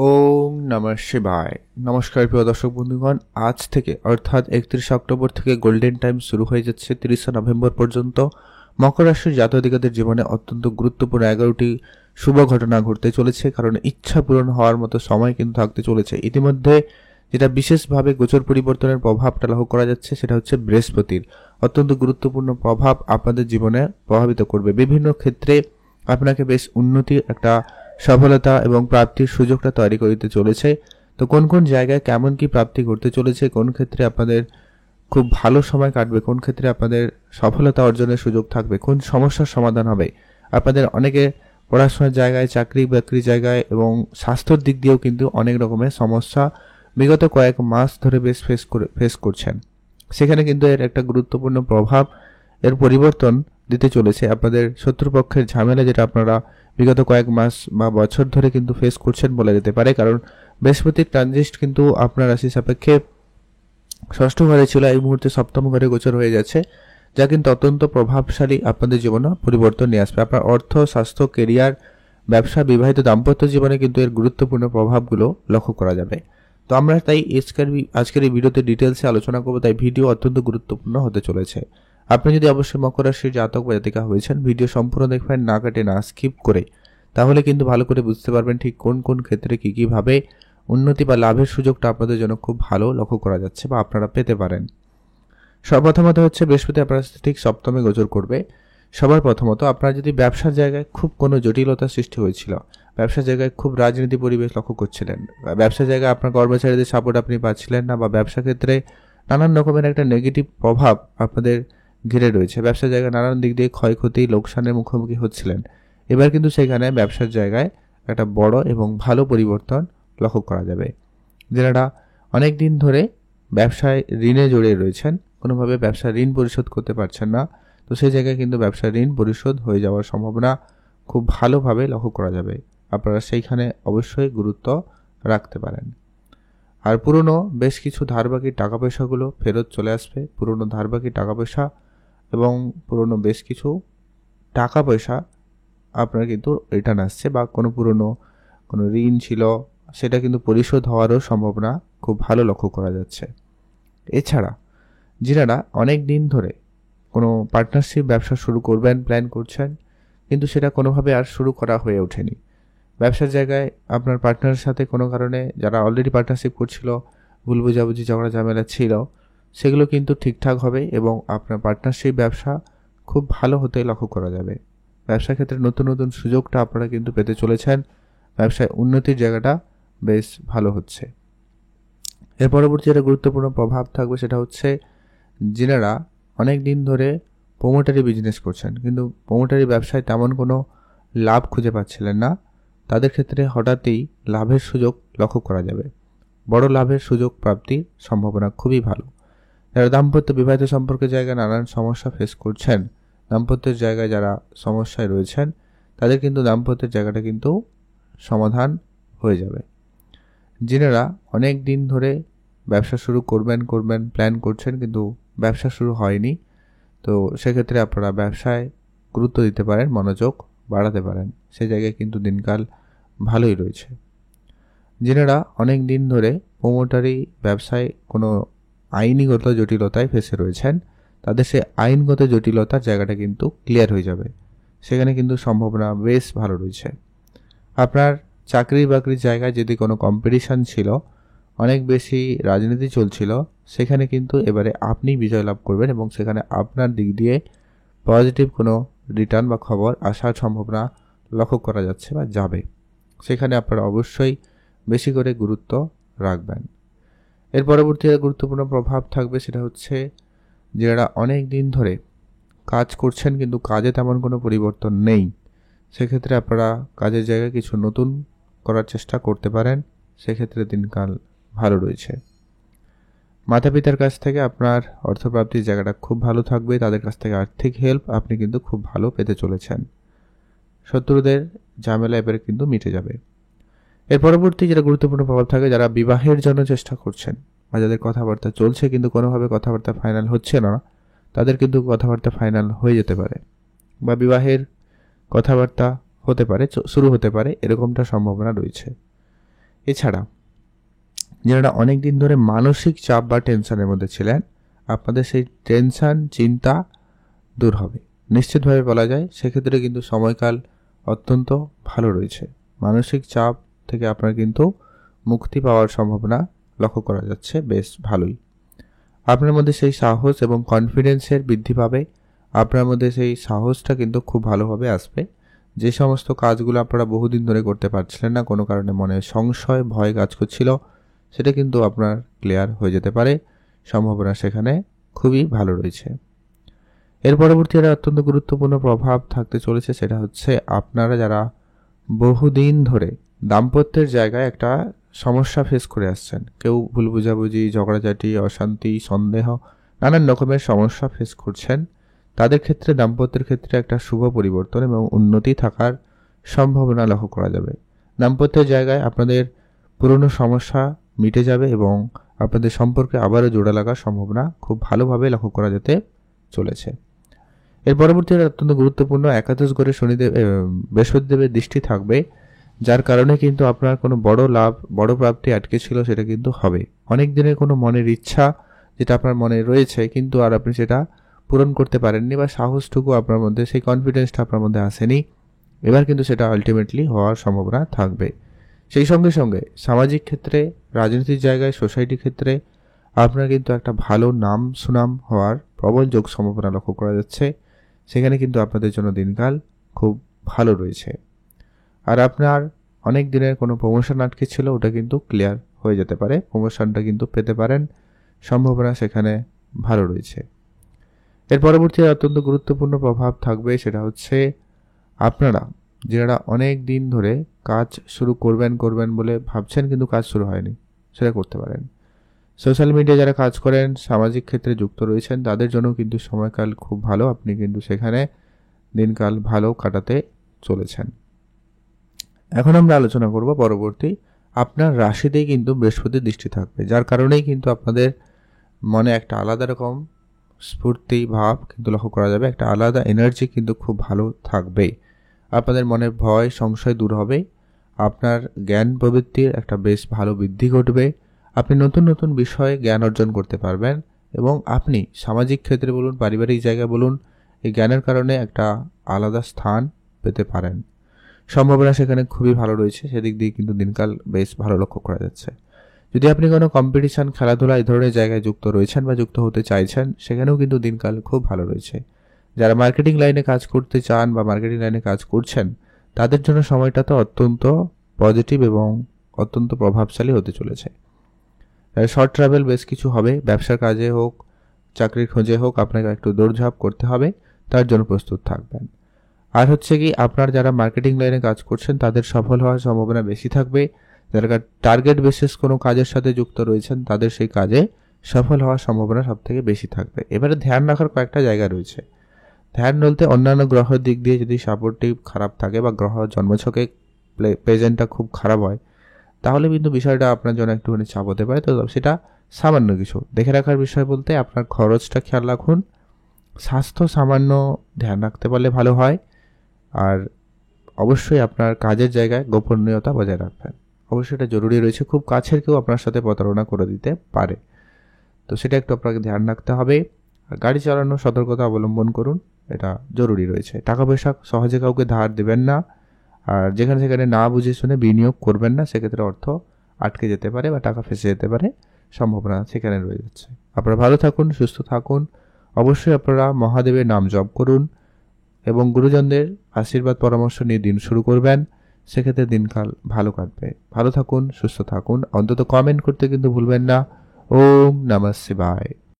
ওম নমঃ শিবায়। নমস্কার প্রিয় দর্শক বন্ধুগণ, আজ থেকে অর্থাৎ 31 অক্টোবর থেকে গোল্ডেন টাইম শুরু হয়ে যাচ্ছে 30 নভেম্বর পর্যন্ত। মকর রাশির জাতক-জাতিকাদের জীবনে অত্যন্ত গুরুত্বপূর্ণ 11টি শুভ ঘটনা ঘটতে চলেছে, কারণ ইচ্ছা পূরণ হওয়ার মতো সময় কিন্তু থাকতে চলেছে। ইতিমধ্যে যেটা বিশেষভাবে গোচর পরিবর্তনের প্রভাবটা লক্ষ্য করা যাচ্ছে সেটা হচ্ছে বৃহস্পতির অত্যন্ত গুরুত্বপূর্ণ প্রভাব আপনাদের জীবনে প্রভাবিত করবে। বিভিন্ন ক্ষেত্রে আপনাকে বেশ উন্নতি, একটা সফলতা এবং প্রাপ্তির সুযোগটা তৈরি করতে চলেছে। তো কোন কোন জায়গায় কেমন কি প্রাপ্তি ঘটতে চলেছে, কোন ক্ষেত্রে আপনাদের খুব ভালো সময় কাটবে, কোন ক্ষেত্রে আপনাদের সফলতা অর্জনের সুযোগ থাকবে, কোন সমস্যার সমাধান হবে, আপনাদের অনেকে পড়াশোনার জায়গায়, চাকরি বাকরির জায়গায় এবং স্বাস্থ্যের দিক দিয়েও কিন্তু অনেক রকমের সমস্যা বিগত কয়েক মাস ধরে বেশ ফেস করছেন। সেখানে কিন্তু এর একটা গুরুত্বপূর্ণ প্রভাব, এর পরিবর্তন দিতে চলেছে। আপনাদের শত্রুপক্ষের ঝামেলা যেটা আপনারা বিগত কয়েক মাস বা বছর ধরে কিন্তু ফেস করছেন বলা যেতে পারে, কারণ বৃহস্পতির ট্রানজিট কিন্তু আপনার রাশি সাপেক্ষে ষষ্ঠ ঘরে ছিল, এই মুহূর্তে সপ্তম ঘরে গোচর হয়ে যাচ্ছে, যা কিন্তু অত্যন্ত প্রভাবশালী আপনাদের জীবনে পরিবর্তন নিয়ে আসবে। আপনার অর্থ, স্বাস্থ্য, কেরিয়ার, ব্যবসা, বিবাহিত দাম্পত্য জীবনে কিন্তু এর গুরুত্বপূর্ণ প্রভাবগুলো লক্ষ্য করা যাবে। তো আমরা তাই আজকের এই ভিডিওতে ডিটেলসে আলোচনা করবো, তাই ভিডিও অত্যন্ত গুরুত্বপূর্ণ হতে চলেছে। আপনি যদি অবশ্যই মকর রাশির জাতক বা জাতিকা হয়েছেন, ভিডিও সম্পূর্ণ দেখবেন, না কেটে না স্কিপ করে, তাহলে কিন্তু ভালো করে বুঝতে পারবেন ঠিক কোন কোন ক্ষেত্রে কি ভাবে উন্নতি বা লাভের সুযোগটা আপনাদের জন্য খুব ভালো লক্ষ্য করা যাচ্ছে বা আপনারা পেতে পারেন। সর্বপ্রথমত হচ্ছে বৃহস্পতি আপনার ঠিক সপ্তমে গোচর করবে। সবার প্রথমত, আপনার যদি ব্যবসার জায়গায় খুব কোনো জটিলতা সৃষ্টি হয়েছিল, ব্যবসার জায়গায় খুব রাজনীতি পরিবেশ লক্ষ্য করছিলেন, ব্যবসার জায়গায় আপনার কর্মচারীদের সাপোর্ট আপনি পাচ্ছিলেন না, বা ব্যবসা ক্ষেত্রে নানান রকমের একটা নেগেটিভ প্রভাব আপনাদের ঘিরে রয়েছে, ব্যবসার জায়গায় নানান দিক দিয়ে ক্ষয়ক্ষতি, লোকসানের মুখোমুখি হচ্ছিলেন, এবার কিন্তু সেখানে ব্যবসার জায়গায় একটা বড় এবং ভালো পরিবর্তন লক্ষ্য করা যাবে। যারা অনেক দিন ধরে ব্যবসায় ঋণে জড়িয়ে রয়েছেন, কোনোভাবে ব্যবসার ঋণ পরিশোধ করতে পারছেন না, তো সেই জায়গায় কিন্তু ব্যবসার ঋণ পরিশোধ হয়ে যাওয়ার সম্ভাবনা খুব ভালোভাবে লক্ষ্য করা যাবে। আপনারা সেইখানে অবশ্যই গুরুত্ব রাখতে পারেন। আর পুরনো বেশ কিছু ধারবাকি টাকা পয়সাগুলো ফেরত চলে আসবে। পুরনো ধারবাকি টাকা পয়সা এবং পুরনো বেশ কিছু টাকা পয়সা আপনার কিন্তু রিটার্ন আসছে, বা কোনো ঋণ ছিল সেটা কিন্তু পরিশোধ হওয়ারও সম্ভাবনা খুব ভালো লক্ষ্য করা যাচ্ছে। এছাড়া যারা অনেক দিন ধরে কোনো পার্টনারশিপ ব্যবসা শুরু করবেন প্ল্যান করছেন, কিন্তু সেটা কোনোভাবে আর শুরু করা হয়ে ওঠেনি, ব্যবসার জায়গায় আপনার পার্টনারের সাথে কোনো কারণে যারা অলরেডি পার্টনারশিপ করছিল, ভুল বোঝাবুঝি, ঝগড়া ঝামেলা ছিল, সেগুলো কিন্তু ঠিকঠাক হবে এবং আপনার পার্টনারশিপ ব্যবসা খুব ভালো হতে লক্ষ্য করা যাবে। ব্যবসা ক্ষেত্রে নতুন নতুন সুযোগটা আপনারা কিন্তু পেতে চলেছেন। ব্যবসায় উন্নতির জায়গাটা বেশ ভালো হচ্ছে। এর পরবর্তী যেটা গুরুত্বপূর্ণ প্রভাব থাকবে সেটা হচ্ছে যিনারা অনেক দিন ধরে প্রোমোটারি বিজনেস করছেন, কিন্তু প্রোমোটারি ব্যবসায় তেমন কোনো লাভ খুঁজে পাচ্ছিলেন না, তাদের ক্ষেত্রে হঠাৎই লাভের সুযোগ লক্ষ্য করা যাবে। বড় লাভের সুযোগ প্রাপ্তির সম্ভাবনা খুবই ভালো। যারা দাম্পত্য বিবাহিত সম্পর্কের জায়গায় নানান সমস্যা ফেস করছেন, দাম্পত্যের জায়গায় যারা সমস্যায় রয়েছেন, তাদের কিন্তু দাম্পত্যের জায়গাটা কিন্তু সমাধান হয়ে যাবে। যিনারা অনেক দিন ধরে ব্যবসা শুরু করবেন প্ল্যান করছেন, কিন্তু ব্যবসা শুরু হয়নি, তো সেক্ষেত্রে আপনারা ব্যবসায় গুরুত্ব দিতে পারেন, মনোযোগ বাড়াতে পারেন, সেই জায়গায় কিন্তু দিনকাল ভালোই রয়েছে। যিনারা অনেক দিন ধরে প্রোমোটারি ব্যবসায় কোনো আইনিগত জটিলতায় ফেসে রয়েছেন, তাদের সেই আইনগত জটিলতার জায়গাটা কিন্তু ক্লিয়ার হয়ে যাবে, সেখানে কিন্তু সম্ভাবনা বেশ ভালো রয়েছে। আপনার চাকরি বাকরির জায়গায় যদি কোনো কম্পিটিশন ছিল, অনেক বেশি রাজনীতি চলছিল, সেখানে কিন্তু এবারে আপনি বিজয় লাভ করবেন এবং সেখানে আপনার দিক দিয়ে পজিটিভ কোনো রিটার্ন বা খবর আসার সম্ভাবনা লক্ষ্য করা যাচ্ছে বা যাবে, সেখানে আপনারা অবশ্যই বেশি করে গুরুত্ব রাখবেন। এর পরবর্তী গুরুত্বপূর্ণ প্রভাব থাকবে সেটা হচ্ছে যারা অনেক দিন ধরে কাজ করছেন কিন্তু কাজে তেমন কোনো পরিবর্তন নেই, সেক্ষেত্রে আপনারা কাজের জায়গায় কিছু নতুন করার চেষ্টা করতে পারেন, সেক্ষেত্রে দিনকাল ভালো রয়েছে। মাতা পিতার কাছ থেকে আপনার অর্থপ্রাপ্তির জায়গাটা খুব ভালো থাকবে, তাদের কাছ থেকে আর্থিক হেল্প আপনি কিন্তু খুব ভালো পেতে চলেছেন। শত্রুদের ঝামেলা এবারে কিন্তু মিটে যাবে। এর পরবর্তী যেটা গুরুত্বপূর্ণ প্রভাব থাকে, যারা বিবাহের জন্য চেষ্টা করছেন বা যাদের কথাবার্তা চলছে কিন্তু কোনোভাবে কথাবার্তা ফাইনাল হচ্ছে না, তাদের কিন্তু কথাবার্তা ফাইনাল হয়ে যেতে পারে, বা বিবাহের কথাবার্তা হতে পারে, শুরু হতে পারে, এরকমটা সম্ভাবনা রয়েছে। এছাড়া যারা অনেক দিন ধরে মানসিক চাপ বা টেনশনের মধ্যে ছিলেন, আপনাদের সেই টেনশন চিন্তা দূর হবে নিশ্চিতভাবে বলা যায়। সেক্ষেত্রে কিন্তু সময়কাল অত্যন্ত ভালো রয়েছে। মানসিক চাপ থেকে আপনার কিন্তু মুক্তি পাওয়ার সম্ভাবনা লক্ষ্য করা যাচ্ছে বেশ ভালোই। আপনার মধ্যে সেই সাহস এবং কনফিডেন্সের বৃদ্ধি পাবে। আপনার মধ্যে সেই সাহসটা কিন্তু খুব ভালোভাবে আসবে। যে সমস্ত কাজগুলো আপনারা বহুদিন ধরে করতে পারছিলেন না, কোনো কারণে মনে সংশয় ভয় কাজ করছিল, সেটা কিন্তু আপনার ক্লিয়ার হয়ে যেতে পারে। সম্ভাবনা সেখানে খুবই ভালো রয়েছে। এর পরবর্তী একটা অত্যন্ত গুরুত্বপূর্ণ প্রভাব থাকতে চলেছে, সেটা হচ্ছে আপনারা যারা বহুদিন ধরে দাম্পত্যের জায়গায় একটা সমস্যা ফেস করে আসছেন, কেউ ভুল বুঝাবুঝি, ঝগড়াঝাটি, অশান্তি, সন্দেহ, নানান রকমের সমস্যা ফেস করছেন, তাদের ক্ষেত্রে দাম্পত্যের ক্ষেত্রে একটা শুভ পরিবর্তন এবং উন্নতি থাকার সম্ভাবনা লক্ষ্য করা যাবে। দাম্পত্যের জায়গায় আপনাদের পুরনো সমস্যা মিটে যাবে এবং আপনাদের সম্পর্কে আবারও জোড়া লাগার সম্ভাবনা খুব ভালোভাবে লক্ষ্য করা যেতে চলেছে। এর পরবর্তী অত্যন্ত গুরুত্বপূর্ণ একাদশ ঘরে শনিদেব বৃহস্পতিদেবের দৃষ্টি থাকবে, যার কারণে কিন্তু আপনার কোনো বড় লাভ বড় প্রাপ্তি আটকে ছিল সেটা কিন্তু হবে। অনেক দিনের কোনো মনের ইচ্ছা যেটা আপনার মনে রয়েছে কিন্তু আর আপনি সেটা পূরণ করতে পারেননি বা সাহসটুকু আপনার মধ্যে, সেই কনফিডেন্সটা আপনার মধ্যে আসেনি, এবার কিন্তু সেটা আলটিমেটলি হওয়ার সম্ভাবনা থাকবে। সেই সঙ্গে সঙ্গে সামাজিক ক্ষেত্রে, রাজনীতির জায়গায়, সোসাইটির ক্ষেত্রে আপনার কিন্তু একটা ভালো নাম সুনাম হওয়ার প্রবল যোগ সম্ভাবনা লক্ষ্য করা যাচ্ছে। সেখানে কিন্তু আপনাদের জন্য দিনকাল খুব ভালো রয়েছে। আর আপনার অনেক দিনের কোনো প্রমোশন আটকে ছিল, ওটা কিন্তু ক্লিয়ার হয়ে যেতে পারে, প্রমোশনটা কিন্তু পেতে পারেন, সম্ভাবনা সেখানে ভালো রয়েছে। এর পরবর্তী অত্যন্ত গুরুত্বপূর্ণ প্রভাব থাকবে, সেটা হচ্ছে আপনারা যারা অনেক দিন ধরে কাজ শুরু করবেন বলে ভাবছেন কিন্তু কাজ শুরু হয়নি, সেটা করতে পারেন। সোশ্যাল মিডিয়া যারা কাজ করেন, সামাজিক ক্ষেত্রে যুক্ত রয়েছেন, তাদের জন্য কিন্তু সময়কাল খুব ভালো, আপনি কিন্তু সেখানে দিনকাল ভালো কাটাতে চলেছেন। এখন আমরা আলোচনা করব পরবর্তী, আপনার রাশিতেই কিন্তু বৃহস্পতির দৃষ্টি থাকবে, যার কারণেই কিন্তু আপনাদের মনে একটা আলাদা রকম স্ফূর্তি ভাব কিন্তু লক্ষ্য করা যাবে, একটা আলাদা এনার্জি কিন্তু খুব ভালো থাকবে। আপনাদের মনের ভয় সংশয় দূর হবে, আপনার জ্ঞান প্রবৃত্তির একটা বেশ ভালো বৃদ্ধি ঘটবে, আপনি নতুন নতুন বিষয়ে জ্ঞান অর্জন করতে পারবেন এবং আপনি সামাজিক ক্ষেত্রে বলুন, পারিবারিক জায়গায় বলুন, এই জ্ঞানের কারণে একটা আলাদা স্থান পেতে পারেন। সম্ভাবনা সেখানে খুবই ভালো রয়েছে, সেদিক দিয়ে কিন্তু দিনকাল বেশ ভালো লক্ষ্য করা যাচ্ছে। যদি আপনি কোনো কম্পিটিশন, খেলাধুলা এই ধরনের জায়গায় যুক্ত রয়েছেন বা যুক্ত হতে চাইছেন, সেখানেও কিন্তু দিনকাল খুব ভালো রয়েছে। যারা মার্কেটিং লাইনে কাজ করতে চান বা মার্কেটিং লাইনে কাজ করছেন, তাদের জন্য সময়টা তো অত্যন্ত পজিটিভ এবং অত্যন্ত প্রভাবশালী হতে চলেছে। শর্ট ট্রাভেল বেশ কিছু হবে, ব্যবসার কাজে হোক, চাকরির খোঁজে হোক, আপনাকে একটু দৌড়ঝাঁপ করতে হবে, তার জন্য প্রস্তুত থাকবেন। আর হচ্ছে কি, আপনার যারা মার্কেটিং লাইনে কাজ করছেন তাদের সফল হওয়ার সম্ভাবনা বেশি থাকবে। যারা টার্গেট বেসিস কোনো কাজের সাথে যুক্ত রয়েছেন, তাদের সেই কাজে সফল হওয়ার সম্ভাবনা সব থেকে বেশি থাকবে। এবারে ধ্যান রাখার কয়েকটা জায়গা রয়েছে। ধ্যান বলতে অন্যান্য গ্রহের দিক দিয়ে যদি সাপোর্টিভ খারাপ থাকে বা গ্রহ জন্মছকে প্রেজেন্টটা খুব খারাপ হয়, তাহলে কিন্তু বিষয়টা আপনার জন্য একটুখানি চাপ হতে পারে। তো সেটা সামান্য কিছু দেখে রাখার বিষয় বলতে আপনার খরচটা খেয়াল রাখুন, স্বাস্থ্য সামান্য ধ্যান রাখতে পারলে ভালো হয়, আর অবশ্যই আপনার কাজের জায়গায় গোপনীয়তা বজায় রাখবেন, অবশ্যই এটা জরুরি রয়েছে। খুব কাছের কেউ আপনার সাথে প্রতারণা করে দিতে পারে, তো সেটা একটু আপনাকে ধ্যান রাখতে হবে। আর গাড়ি চালানোর সতর্কতা অবলম্বন করুন, এটা জরুরি রয়েছে। টাকা পয়সা সহজে কাউকে ধার দেবেন না, আর যেখানে সেখানে না বুঝে শুনে বিনিয়োগ করবেন না, সেক্ষেত্রে অর্থ আটকে যেতে পারে বা টাকা ফেসে যেতে পারে, সম্ভাবনা সেখানে রয়ে যাচ্ছে। আপনারা ভালো থাকুন, সুস্থ থাকুন, অবশ্যই আপনারা মহাদেবের নাম জপ করুন এবং গুরুজনদের আশীর্বাদ পরামর্শ নিয়ে দিন শুরু করবেন, সেক্ষেত্রে দিনকাল ভালো কাটবে। ভালো থাকুন, সুস্থ থাকুন, অন্তত কমেন্ট করতে কিন্তু ভুলবেন না। ওম নমঃ শিবায়।